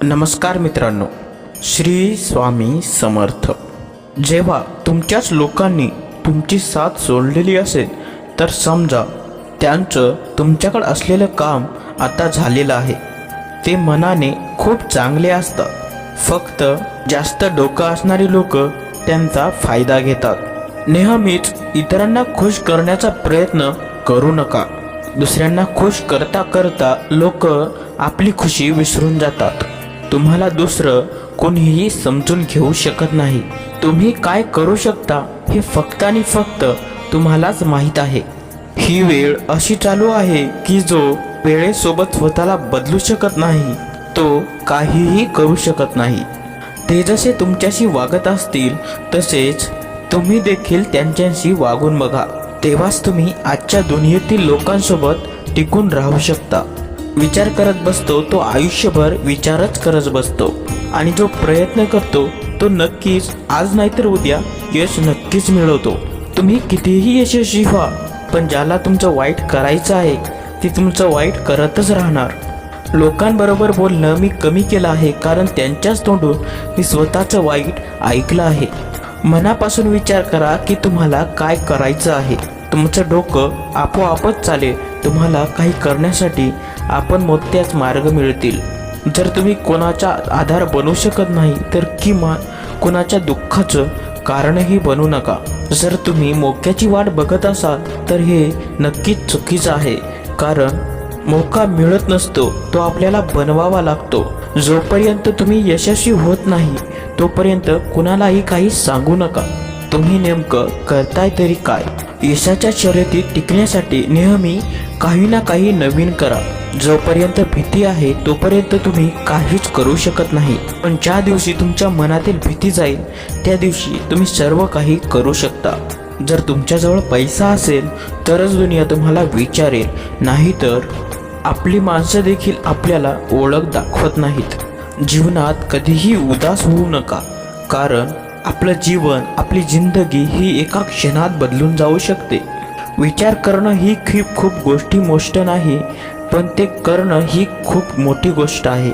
नमस्कार मित्रांनो, श्री स्वामी समर्थ. जेव्हा तुमच्याच लोकांनी तुमची साथ सोडलेली असेल तर समजा त्यांचं तुमच्याकडे असलेलं काम आता झालेलं आहे. ते मनाने खूप चांगले असतात, फक्त जास्त डोकं असणारी लोक त्यांचा फायदा घेतात. नेहमीच इतरांना खुश करण्याचा प्रयत्न करू नका. दुसऱ्यांना खुश करता करता लोक आपली खुशी विसरून जातात. तुम्हाला दुसरं कोणीही समजून घेऊ शकत नाही. तुम्ही काय करू शकता हे फक्त आणि फक्त तुम्हालाच माहीत आहे. ही वेळ अशी चालू आहे की जो वेळेसोबत स्वतःला बदलू शकत नाही तो काहीही करू शकत नाही. ते जसे तुमच्याशी वागत असतील तसेच तुम्ही देखील त्यांच्याशी वागून बघा. तेव्हाच तुम्ही आजच्या दुनियेतील लोकांसोबत टिकून राहू शकता. विचार करत बसतो तो आयुष्यभर विचारच करत बसतो, आणि जो प्रयत्न करतो तो नक्कीच आज नाहीतर उद्या यश नक्कीच मिळवतो. तुम्ही कितीही यशस्वी व्हा, पण ज्याला तुमचं वाईट करायचं आहे ते तुमचं वाईट करतच राहणार. लोकांबरोबर बोलणं मी कमी केलं आहे, कारण त्यांच्याच तोंडून मी स्वतःचं वाईट ऐकलं आहे. मनापासून विचार करा की तुम्हाला काय करायचं आहे. तुमचं डोकं आपोआपच चालेल. तुम्हाला काही करण्यासाठी आपण मोठ्याच मार्ग मिळतील. जर तुम्ही कोणाचा आधार बनू शकत नाही तर किमान कोणाच्या दुःखाचं कारणही बनू नका. जर तुम्ही मोक्याची वाट बघत असाल तर हे नक्कीच चुकीचं आहे, कारण मोका मिळत नसतो, तो आपल्याला बनवावा लागतो. जोपर्यंत तुम्ही यशस्वी होत नाही तोपर्यंत कुणालाही काही सांगू नका. तुम्ही नेमकं करताय तरी काय? यशाच्या शर्यतीत टिकण्यासाठी नेहमी काही ना काही नवीन करा. जोपर्यंत भीती आहे तोपर्यंत तुम्ही काहीच करू शकत नाही, पण ज्या दिवशी तुमच्या मनातील भीती जाईल त्या दिवशी तुम्ही सर्व काही करू शकता. जर तुमच्याजवळ पैसा असेल तरच दुनिया तुम्हाला विचारेल, नाहीतर आपली माणसं देखील आपल्याला ओळख दाखवत नाहीत. जीवनात कधीही उदास होऊ नका, कारण आपलं जीवन, आपली जिंदगी ही एका क्षणात बदलून जाऊ शकते. विचार करणं ही खूप गोष्टी मोठी नाही, पण ते करणं ही खूप मोठी गोष्ट आहे.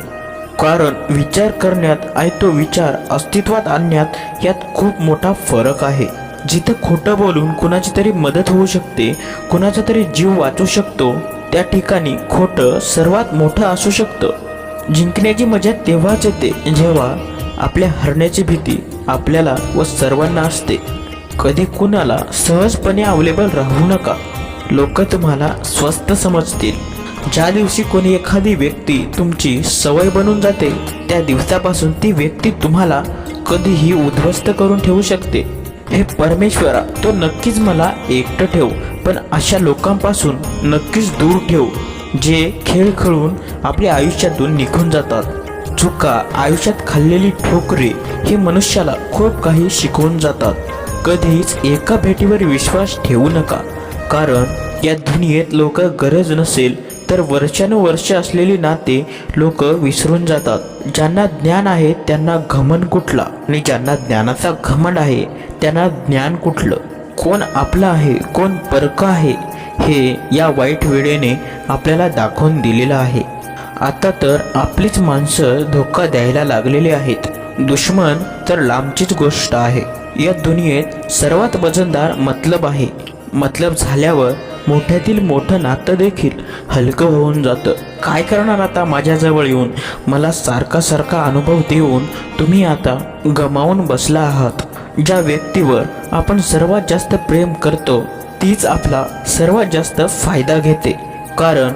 कारण विचार करण्यात आणि तो विचार अस्तित्वात आणण्यात यात खूप मोठा फरक आहे. जिथं खोटं बोलून कुणाची तरी मदत होऊ शकते, कुणाचा तरी जीव वाचू शकतो, त्या ठिकाणी खोटं सर्वात मोठं असू शकतं. जिंकण्याची मजा तेव्हाच येते जेव्हा आपल्या हरण्याची भीती आपल्याला व सर्वांना असते. कधी कुणाला सहजपणे अवेलेबल राहू नका. लोक तुम्हाला स्वस्त समजतील. ज्या दिवशी कोणी एखादी व्यक्ती तुमची सवय बनून जाते त्या दिवसापासून ती व्यक्ती तुम्हाला कधीही उद्ध्वस्त करून ठेवू शकते. हे परमेश्वरा, तो नक्कीच मला एकटं ठेव, पण अशा लोकांपासून नक्कीच दूर ठेव जे खेळ खेळून आपल्या आयुष्यातून निघून जातात. चुका, आयुष्यात खाल्लेली ठोकरे हे मनुष्याला खूप काही शिकवून जातात. कधीच एका भेटीवर विश्वास ठेवू नका, कारण या दुनियेत लोक गरज नसेल तर वर्षानुवर्ष असलेली नाते लोक विसरून जातात. ज्यांना ज्ञान आहे त्यांना घमंड कुठला, आणि ज्यांना ज्ञानाचा घमंड आहे त्यांना ज्ञान कुठलं. कोण आपलं आहे, कोण परकं आहे हे या वाईट वेळेने आपल्याला दाखवून दिलेलं आहे. आता तर आपलीच माणसं धोका द्यायला लागलेली आहेत. दुश्मन तर लांबचीच गोष्ट आहे. या दुनियेत सर्वात वजनदार मतलब आहे. मतलब झाल्यावर मोठ्यातील मोठं नातं देखील हलकं होऊन जातं. काय करणार आता माझ्याजवळ येऊन मला सारखा अनुभव देऊन तुम्ही आता गमावून बसला आहात. ज्या व्यक्तीवर आपण सर्वात जास्त प्रेम करतो तीच आपला सर्वात जास्त फायदा घेते, कारण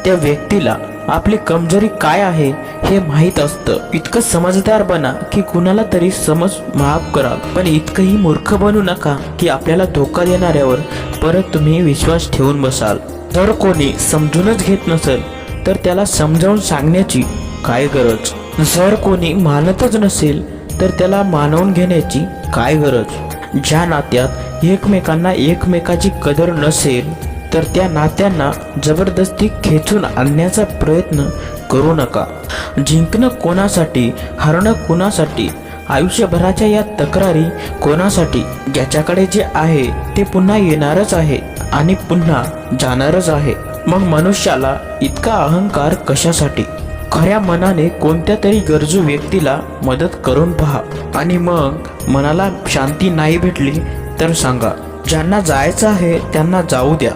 त्या व्यक्तीला आपली कमजोरी काय आहे हे माहीत असतं. इतकं समजदार बना की कुणाला तरी समज माफ करा, पण इतकंही मूर्ख बनू नका की आपल्याला धोका देणाऱ्यावर परत तुम्ही विश्वास ठेवून बसाल. जर कोणी समजूनच घेत नसेल तर त्याला समजावून सांगण्याची काय गरज? जर कोणी मानतच नसेल तर त्याला मानवून घेण्याची काय गरज? ज्या नात्यात एकमेकांना एकमेकाची कदर नसेल तर त्या नात्यांना जबरदस्ती खेचून आणण्याचा प्रयत्न करू नका. जिंकणं कोणासाठी, हरणं कोणासाठी, आयुष्यभराच्या या तक्रारी कोणासाठी? ज्याच्याकडे जे आहे ते पुन्हा येणारच आहे आणि पुन्हा जाणारच आहे. मग मनुष्याला इतका अहंकार कशासाठी? खऱ्या मनाने कोणत्या तरी गरजू व्यक्तीला मदत करून पहा आणि मग मनाला शांती नाही भेटली तर सांगा. ज्यांना जायचं आहे त्यांना जाऊ द्या,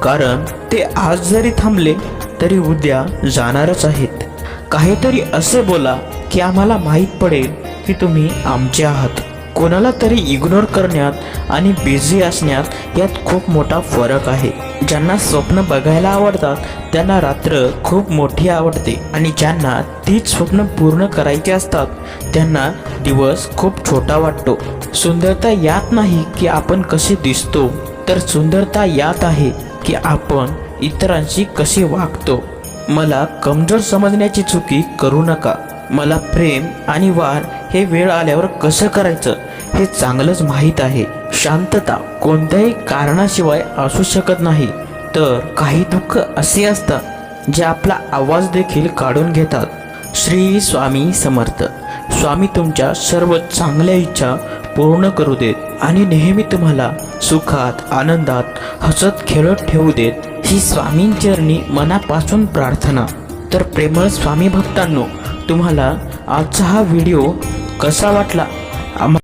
कारण ते आज जरी थांबले तरी उद्या जाणारच आहेत. काहीतरी असे बोला की आम्हाला माहीत पडेल की तुम्ही आमचे आहात. कोणाला तरी इग्नोर करण्यात आणि बिझी असण्यात यात खूप मोठा फरक आहे. ज्यांना स्वप्न बघायला आवडतात त्यांना रात्र खूप मोठी आवडते आणि ज्यांना तीच स्वप्न पूर्ण करायची असतात त्यांना दिवस खूप छोटा वाटतो. सुंदरता यात नाही की आपण कसे दिसतो, तर सुंदरता यात आहे की आपण इतरांशी कसे वागतो. मला कमजोर समजण्याची चुकी करू नका. मला प्रेम आणि वार हे वेळ आल्यावर कसं करायचं हे चांगलंच माहीत आहे. शांतता कोणत्याही कारणाशिवाय असू शकत नाही, तर काही दुःख असे असतात जे आपला आवाज देखील काढून घेतात. श्री स्वामी समर्थ. स्वामी तुमच्या सर्व चांगल्या इच्छा पूर्ण करू देत आणि नेहमी तुम्हाला सुखात आनंदात हसत खेळत ठेवू देत, ही स्वामींचरणी मनापासून प्रार्थना. तर प्रेमळ स्वामी भक्तांनो, तुम्हाला आजचा हा व्हिडिओ कसा वाटला